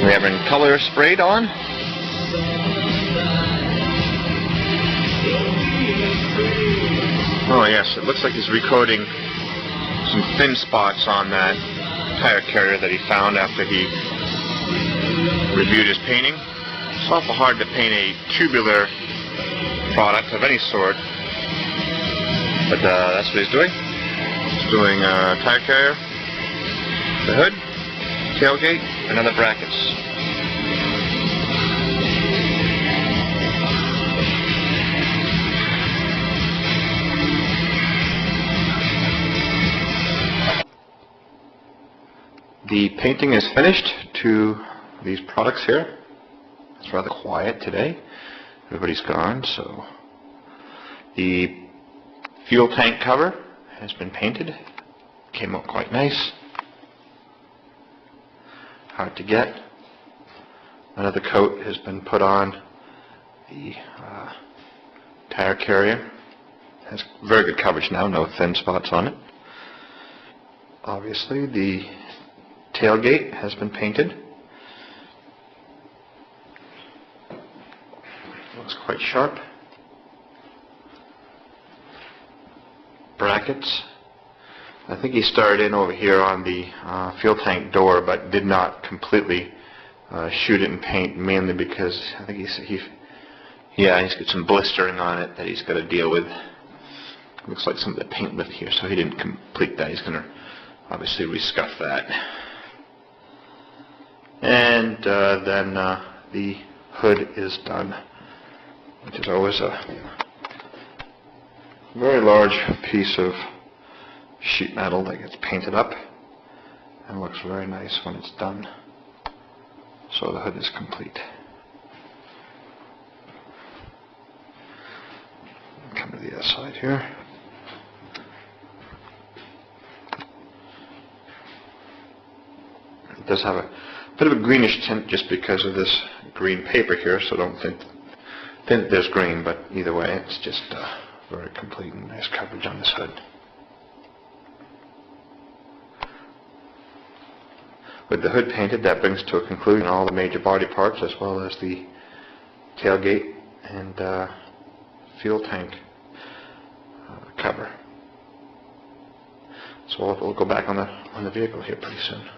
We have color sprayed on. Oh yes, it looks like he's recoating some thin spots on that tire carrier that he found after he reviewed his painting. It's awful hard to paint a tubular product of any sort, but that's what he's doing. He's doing tire carrier, the hood, tailgate, and other brackets. The painting is finished to these products here. It's rather quiet today. Everybody's gone, so the fuel tank cover has been painted. Came out quite nice. Hard to get. Another coat has been put on the tire carrier. Has very good coverage now, no thin spots on it. Obviously, the tailgate has been painted. Looks quite sharp. Brackets. I think he started in over here on the fuel tank door, but did not completely shoot it in paint, mainly because I think he's got some blistering on it that he's got to deal with. Looks like some of the paint left here, so he didn't complete that. He's going to obviously rescuff that. And then the hood is done, which is always a very large piece of sheet metal that gets painted up and looks very nice when it's done. So the hood is complete. Come to the other side here. It does have a bit of a greenish tint just because of this green paper here, so don't think there's green, but either way it's just very complete and nice coverage on this hood. With the hood painted, that brings to a conclusion all the major body parts as well as the tailgate and fuel tank cover. So we'll go back on the vehicle here pretty soon.